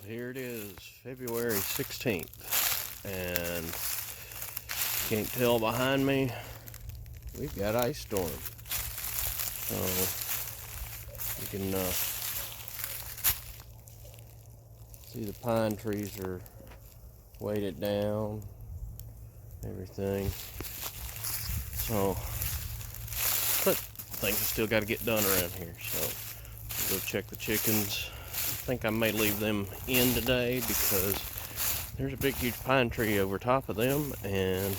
Here it is, February 16th, and can't tell behind me, we've got ice storm. So you can see the pine trees are weighted down, everything. So, but things have still got to get done around here. So we'll go check the chickens. I think I may leave them in today because there's a big huge pine tree over top of them, and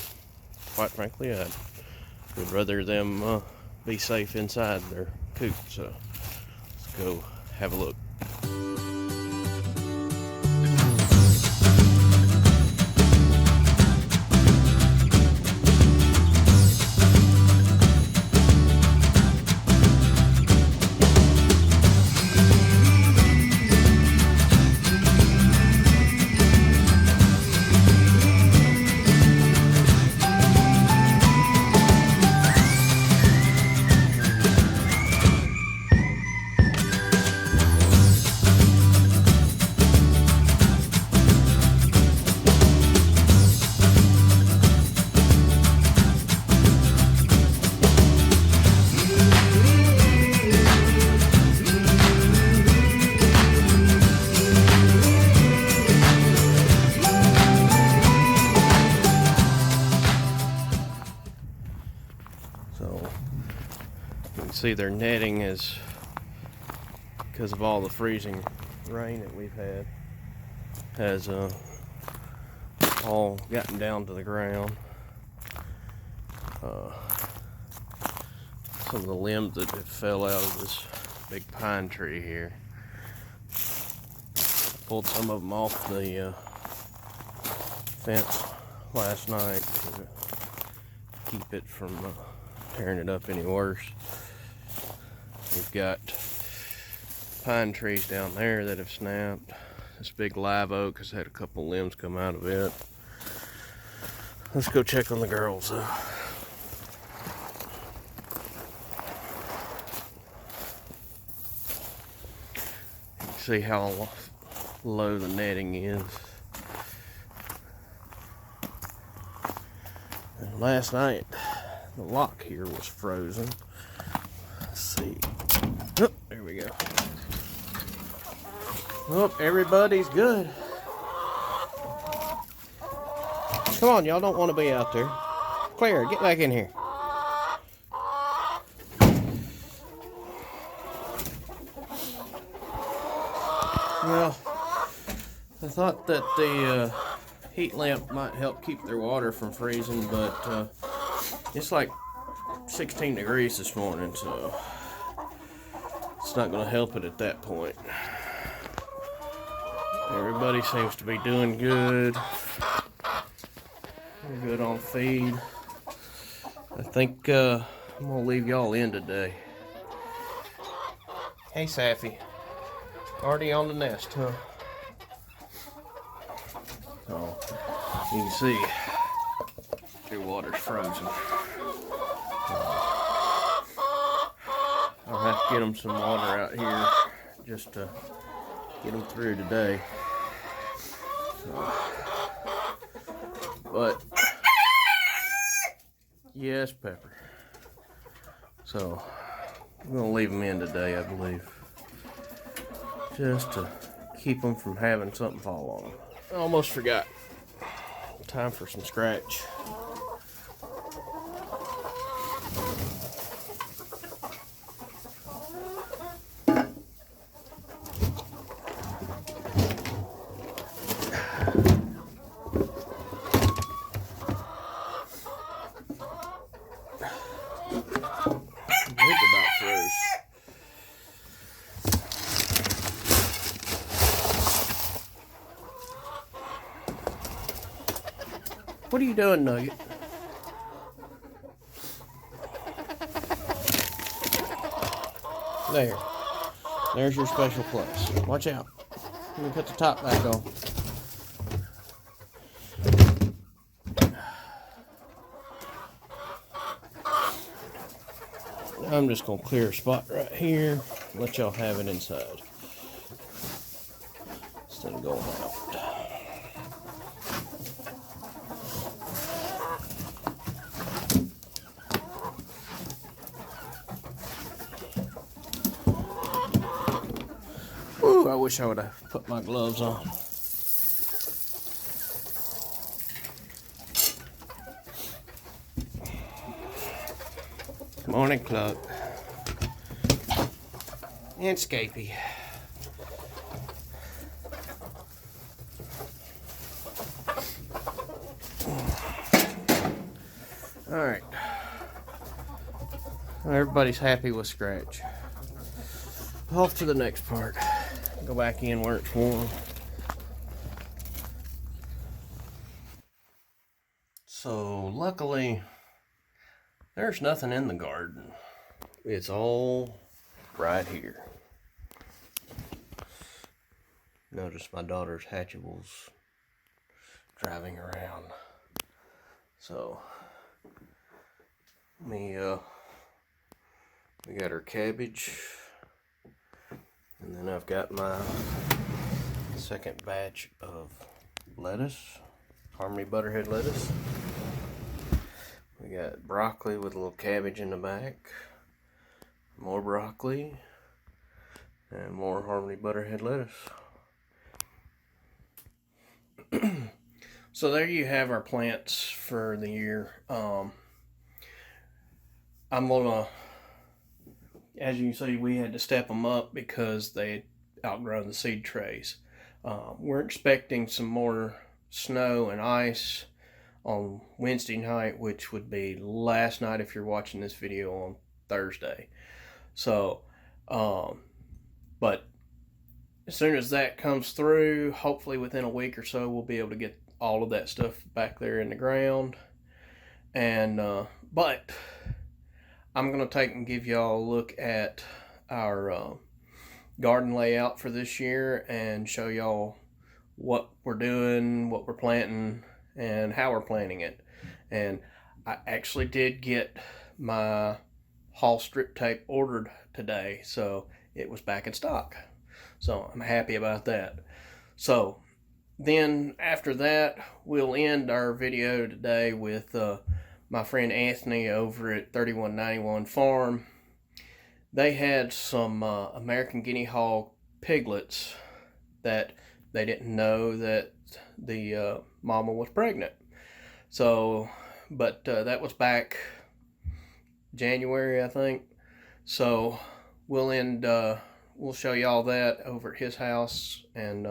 quite frankly I would rather them be safe inside their coop. So let's go have a look. So you can see their netting is, because of all the freezing rain that we've had, has all gotten down to the ground. Some of the limbs that fell out of this big pine tree here, pulled some of them off the fence last night to keep it from tearing it up any worse. We've got pine trees down there that have snapped. This big live oak has had a couple limbs come out of it. Let's go check on the girls though. You can see how low the netting is. And last night the lock here was frozen. Let's see. Oh, there we go. Oh, everybody's good. Come on, y'all don't want to be out there. Claire, get back in here. Well, I thought that the heat lamp might help keep their water from freezing, but it's like 16 degrees this morning, so it's not going to help it at that point. Everybody seems to be doing good. We're good on feed. I think I'm going to leave y'all in today. Hey, Saffy. Already on the nest, huh? So, you can see their water's frozen. I'll have to get them some water out here just to get them through today. So, but yes, Pepper. So I'm gonna leave them in today, I believe, just to keep them from having something fall on them. I almost forgot. Time for some scratch. What are you doing, Nugget? There. There's your special place. Watch out. Let me put the top back on. I'm just going to clear a spot right here. Let y'all have it inside. instead of going out. Ooh, I wish I would have put my gloves on. Morning, Cluck. And Scapy. Alright. Everybody's happy with Scratch. Off to the next part. Go back in where it's warm. So, luckily, there's nothing in the garden. It's all right here. Notice my daughter's hatchables driving around. So, we got our cabbage, and then I've got my second batch of lettuce, Harmony Butterhead lettuce. We got broccoli with a little cabbage in the back, more broccoli, and more Harmony Butterhead lettuce. So there you have our plants for the year. I'm gonna, as you can see, we had to step them up because they had outgrown the seed trays. We're expecting some more snow and ice on Wednesday night, which would be last night if you're watching this video on Thursday. So, but as soon as that comes through, hopefully within a week or so, we'll be able to get all of that stuff back there in the ground. And, but I'm going to take and give y'all a look at our garden layout for this year and show y'all what we're doing, what we're planting, and how we're planting it. And I actually did get my haul strip tape ordered today, so it was back in stock. So I'm happy about that. So then after that, we'll end our video today with my friend Anthony over at 3191 Farm. They had some American Guinea Hog piglets that they didn't know that the mama was pregnant. So, but that was back January, I think. So we'll show y'all that over at his house, and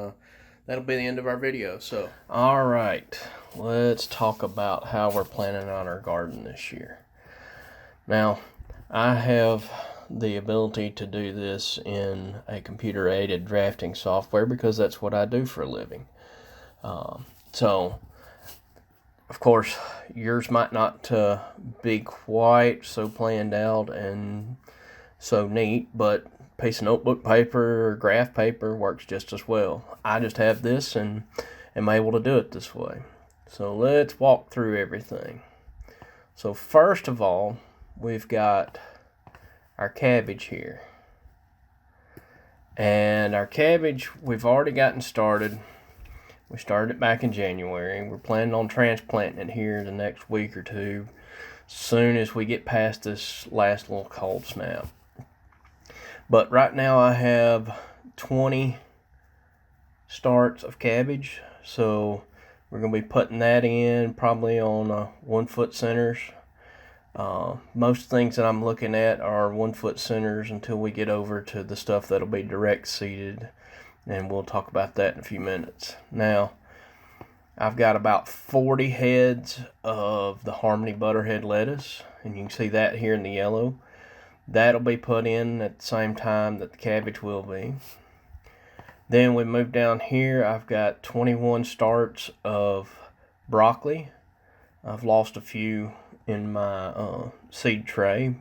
that'll be the end of our video. So, all right, let's talk about how we're planning on our garden this year. Now, I have the ability to do this in a computer-aided drafting software because that's what I do for a living. So, of course, yours might not be quite so planned out and so neat, but a piece of notebook paper or graph paper works just as well. I just have this and am able to do it this way. So let's walk through everything. So first of all, we've got our cabbage here. And our cabbage, we've already gotten started. We started it back in January. We're planning on transplanting it here the next week or two, soon as we get past this last little cold snap. But right now I have 20 starts of cabbage, so we're going to be putting that in probably on 1 foot centers. Most things that I'm looking at are 1 foot centers until we get over to the stuff that'll be direct seeded, and we'll talk about that in a few minutes. Now, I've got about 40 heads of the Harmony Butterhead lettuce, and you can see that here in the yellow. That'll be put in at the same time that the cabbage will be. Then we move down here. I've got 21 starts of broccoli. I've lost a few in my seed tray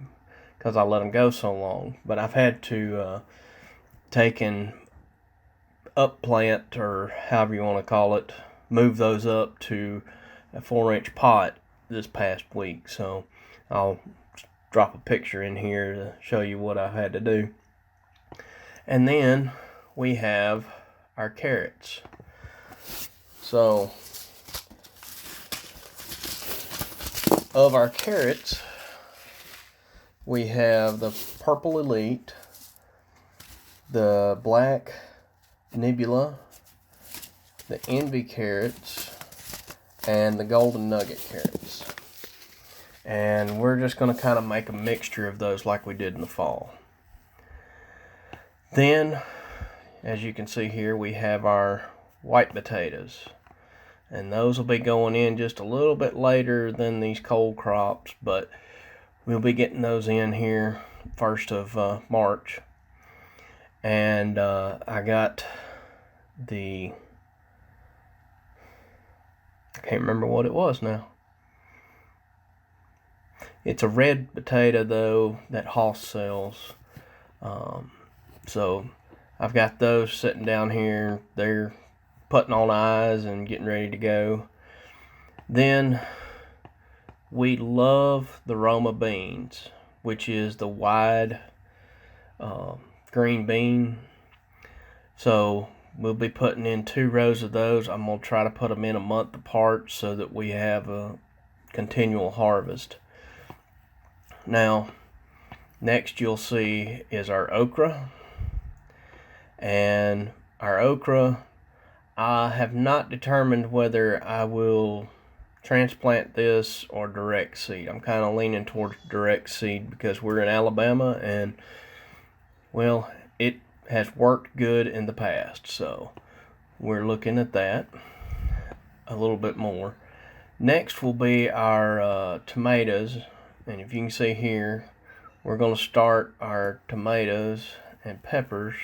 because I let them go so long, but I've had to take and upplant, or however you want to call it, move those up to a 4-inch pot this past week. So I'll drop a picture in here to show you what I had to do. And then we have our carrots. So, of our carrots, we have the Purple Elite, the Black Nebula, the Envy carrots, and the Golden Nugget carrots. And we're just going to kind of make a mixture of those like we did in the fall. Then, as you can see here, we have our white potatoes. And those will be going in just a little bit later than these cold crops, but we'll be getting those in here 1st of March. And I got I can't remember what it was now. It's a red potato though that Hoss sells. So I've got those sitting down here. They're putting on eyes and getting ready to go. Then we love the Roma beans, which is the wide green bean. So we'll be putting in 2 rows of those. I'm going to try to put them in a month apart so that we have a continual harvest. Now, next you'll see is our okra. And our okra, I have not determined whether I will transplant this or direct seed. I'm kind of leaning towards direct seed because we're in Alabama and, well, it has worked good in the past. So we're looking at that a little bit more. Next will be our tomatoes. And if you can see here, we're going to start our tomatoes and peppers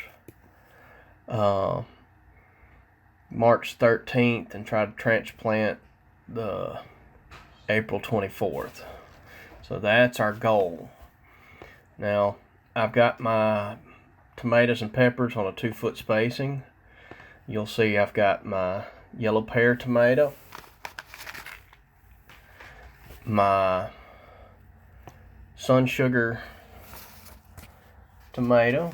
March 13th and try to transplant the April 24th. So that's our goal. Now, I've got my tomatoes and peppers on a 2-foot spacing. You'll see I've got my yellow pear tomato, my sun sugar tomato,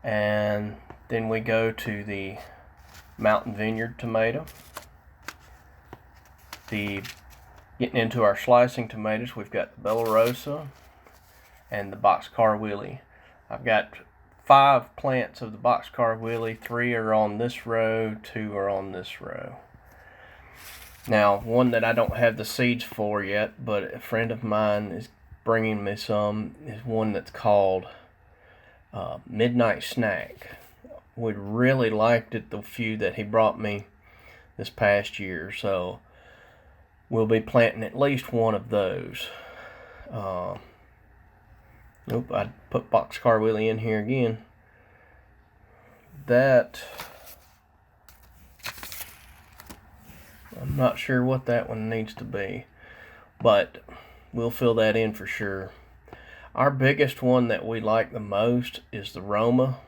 and then we go to the Mountain Vineyard tomato. Getting into our slicing tomatoes, we've got the Bella Rosa and the Boxcar Willie. I've got 5 plants of the Boxcar Willie. 3 are on this row, 2 are on this row. Now, one that I don't have the seeds for yet, but a friend of mine is bringing me some, is one that's called Midnight Snack. We really liked it, the few that he brought me this past year, so we'll be planting at least one of those. Nope, I put Boxcar Willie in here again. That, I'm not sure what that one needs to be, but we'll fill that in for sure. Our biggest one that we like the most is the Roma,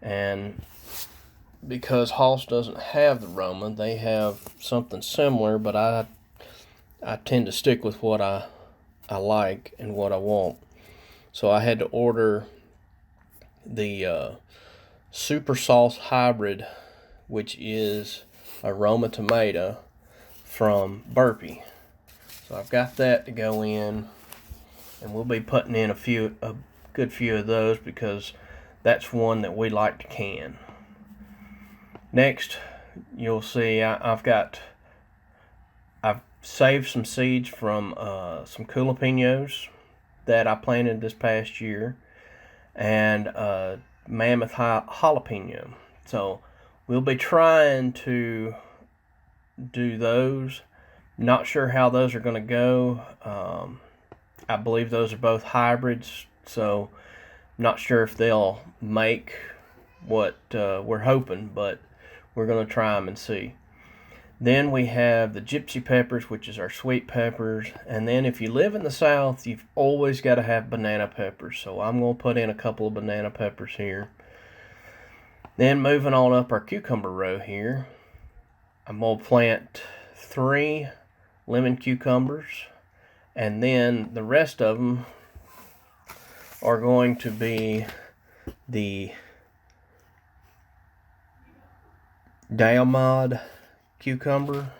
and because Hoss doesn't have the Roma, they have something similar, but I tend to stick with what I like and what I want. So I had to order the Super Sauce Hybrid, which is a Roma tomato from Burpee. So I've got that to go in, and we'll be putting in a good few of those because that's one that we like to can. Next, you'll see I've saved some seeds from some jalapenos that I planted this past year, and mammoth jalapeno. So we'll be trying to do those. Not sure how those are going to go. I believe those are both hybrids, so not sure if they'll make what we're hoping, but we're going to try them and see. Then we have the gypsy peppers, which is our sweet peppers. And then if you live in the South, you've always got to have banana peppers. So I'm going to put in a couple of banana peppers here. Then moving on up our cucumber row here, I'm going to plant 3 lemon cucumbers. And then the rest of them are going to be the Alabama cucumber,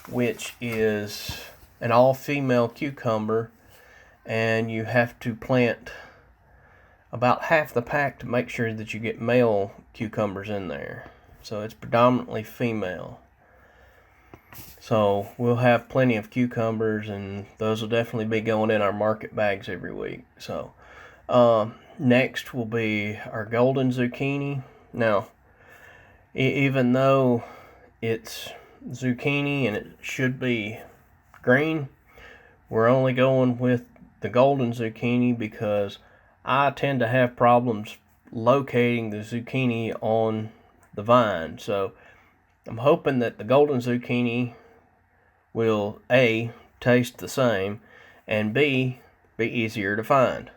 which is an all-female cucumber, and you have to plant about half the pack to make sure that you get male cucumbers in there. So it's predominantly female. So we'll have plenty of cucumbers, and those will definitely be going in our market bags every week. So next will be our golden zucchini. Now, even though it's zucchini and it should be green, we're only going with the golden zucchini because I tend to have problems locating the zucchini on the vine. So I'm hoping that the golden zucchini will A, taste the same, and B, be easier to find.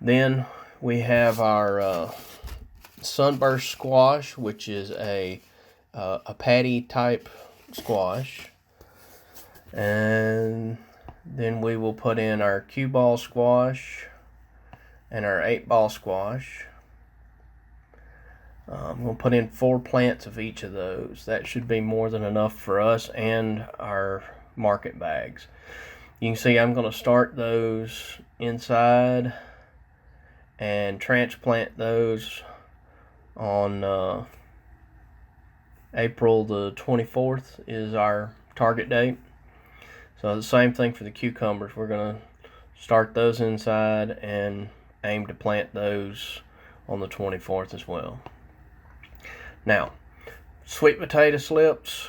Then we have our sunburst squash, which is a patty type squash. And then we will put in our cue ball squash and our 8-ball squash. We'll put in 4 plants of each of those. That should be more than enough for us and our market bags. You can see I'm going to start those inside and transplant those on April the 24th is our target date. So the same thing for the cucumbers. We're going to start those inside and aim to plant those on the 24th as well. Now, sweet potato slips,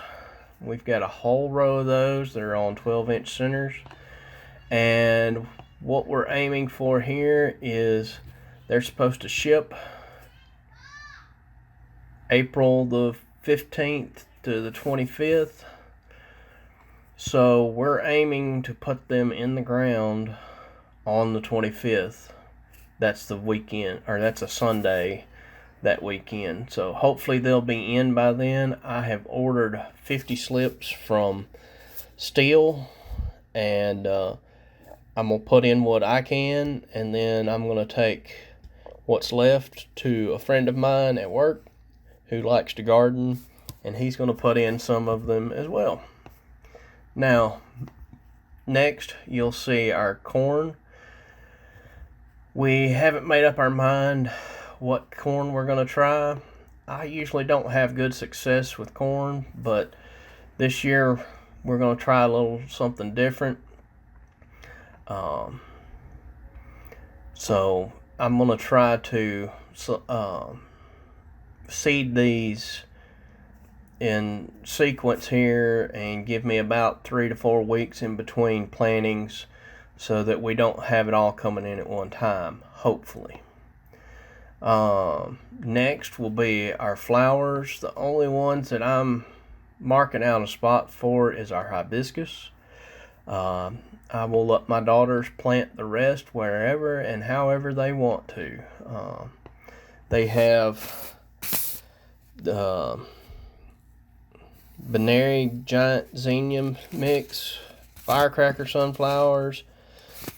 we've got a whole row of those. They're on 12-inch centers. And what we're aiming for here is they're supposed to ship April the 15th to the 25th. So we're aiming to put them in the ground on the 25th. That's the weekend, or that's a Sunday that weekend. So hopefully they'll be in by then. I have ordered 50 slips from Steel, and I'm going to put in what I can, and then I'm going to take what's left to a friend of mine at work who likes to garden, and he's going to put in some of them as well. Now, next you'll see our corn. We haven't made up our mind what corn we're going to try. I usually don't have good success with corn, but this year we're going to try a little something different. So I'm going to try to seed these in sequence here and give me about 3 to 4 weeks in between plantings so that we don't have it all coming in at one time, hopefully. Next will be our flowers. The only ones that I'm marking out a spot for is our hibiscus. I will let my daughters plant the rest wherever and however they want to. They have the Binary Giant Zinnium Mix, Firecracker Sunflowers,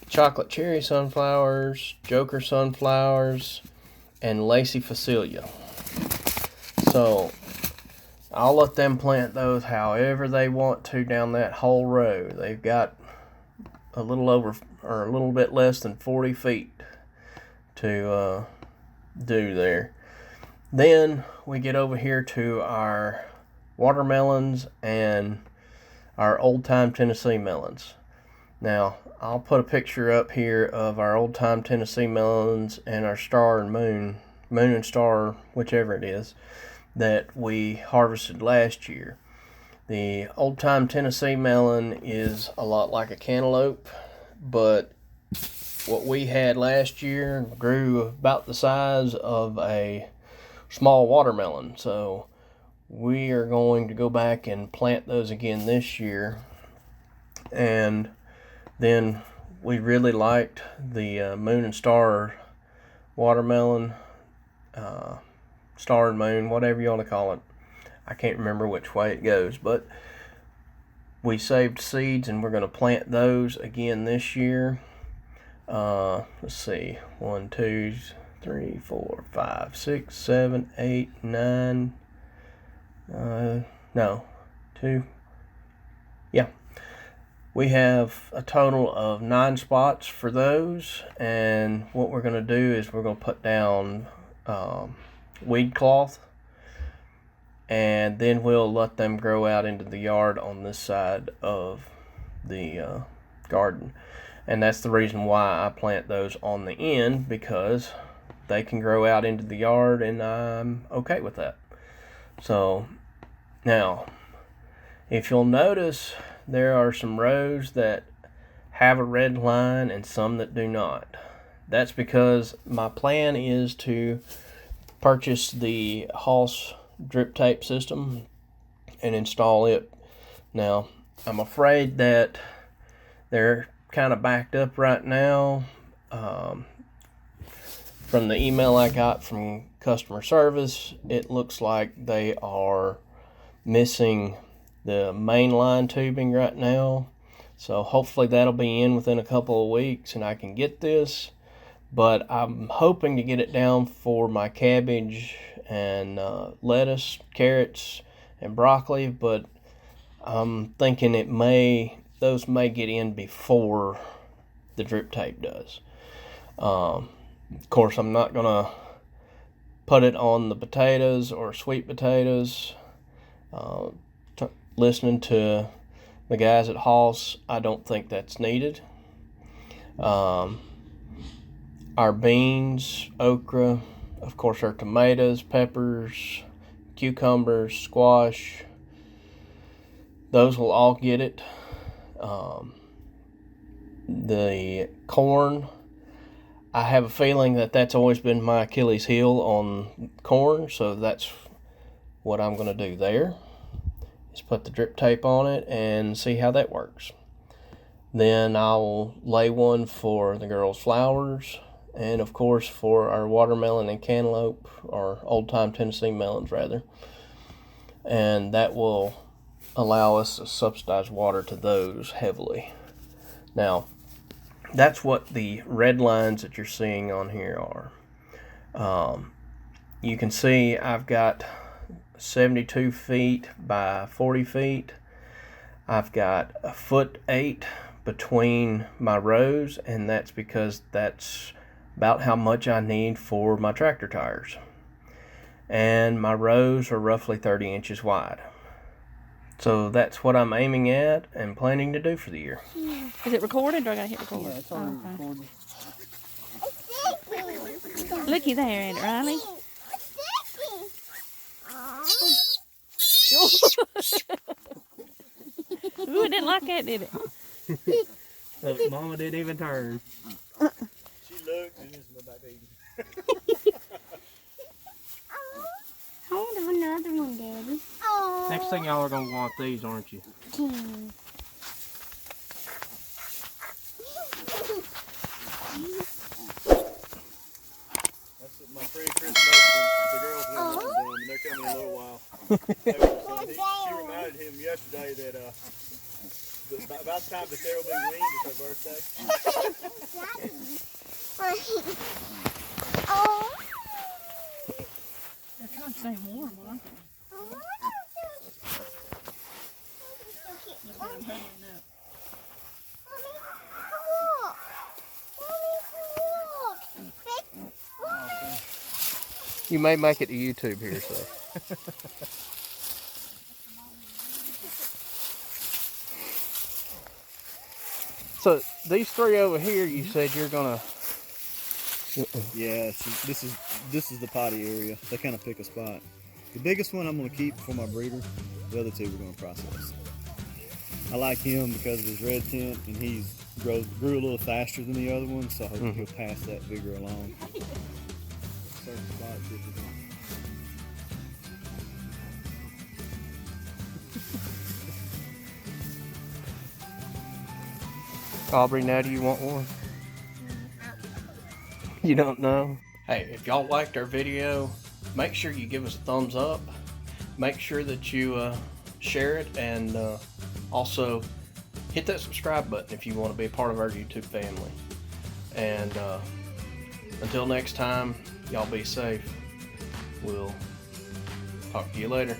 Chocolate Cherry Sunflowers, Joker Sunflowers, and Lacy Facilia. So I'll let them plant those however they want to down that whole row. They've got a little over, or a little bit less than 40 feet to do there. Then we get over here to our watermelons and our old time Tennessee melons. Now I'll put a picture up here of our old time Tennessee melons and our star and moon and star, whichever it is, that we harvested last year. The old time Tennessee melon is a lot like a cantaloupe, but what we had last year grew about the size of a small watermelon. So we are going to go back and plant those again this year. And then we really liked the moon and star watermelon, star and moon, whatever you want to call it. I can't remember which way it goes, but we saved seeds and we're going to plant those again this year. Let's see, 1, 2, 3, 4, 5, 6, 7, 8, 9, No, 2. Yeah. We have a total of 9 spots for those, and what we're going to do is we're going to put down weed cloth, and then we'll let them grow out into the yard on this side of the garden. And that's the reason why I plant those on the end, because they can grow out into the yard, and I'm okay with that. So now, if you'll notice, there are some rows that have a red line and some that do not. That's because my plan is to purchase the Hoss drip tape system and install it. Now, I'm afraid that they're kind of backed up right now. From the email I got from customer service, it looks like they are missing the main line tubing right now. So hopefully that'll be in within a couple of weeks and I can get this. But I'm hoping to get it down for my cabbage and lettuce, carrots, and broccoli. But I'm thinking those may get in before the drip tape does. Of course, I'm not gonna put it on the potatoes or sweet potatoes. Listening to the guys at Hoss, I don't think that's needed. Our beans, okra, of course our tomatoes, peppers, cucumbers, squash, those will all get it. The corn, I have a feeling that that's always been my Achilles heel on corn, so that's what I'm going to do there. Is put the drip tape on it and see how that works. Then I'll lay one for the girls' flowers, and of course for our watermelon and cantaloupe, or old-time Tennessee melons rather. And that will allow us to subsidize water to those heavily. Now, that's what the red lines that you're seeing on here are. You can see I've got 72 feet by 40 feet. I've got 1.8 foot between my rows, and that's because that's about how much I need for my tractor tires. And my rows are roughly 30 inches wide. So that's what I'm aiming at and planning to do for the year. Is it recorded, or I gotta hit record? Yeah, it's already recorded. Looky there, Aunt Riley. Ooh, it didn't like that, did it? Look, Mama didn't even turn. She looked and just went back to eating. I want another one, Daddy. Oh. Next thing y'all are gonna want these, aren't you? That's my pre-Christmas. The girls went with them, and they're coming in a little while. She reminded him yesterday that about the time that Sarah will be weaned is her birthday. Oh. They're trying to stay warm, aren't they? That's why I'm huddling up. You may make it to YouTube here, so. So these 3 over here, you said you're gonna. Yeah, this is the potty area. They kind of pick a spot. The biggest one I'm going to keep for my breeder. The other 2 we're going to process. I like him because of his red tint, and he grew a little faster than the other one, so I hope he'll pass that vigor along. Certain spots, if you want. Aubrey, now do you want one? You don't know? Hey, if y'all liked our video, make sure you give us a thumbs up. Make sure that you share it, and also hit that subscribe button if you want to be a part of our YouTube family. And until next time, y'all be safe. We'll talk to you later.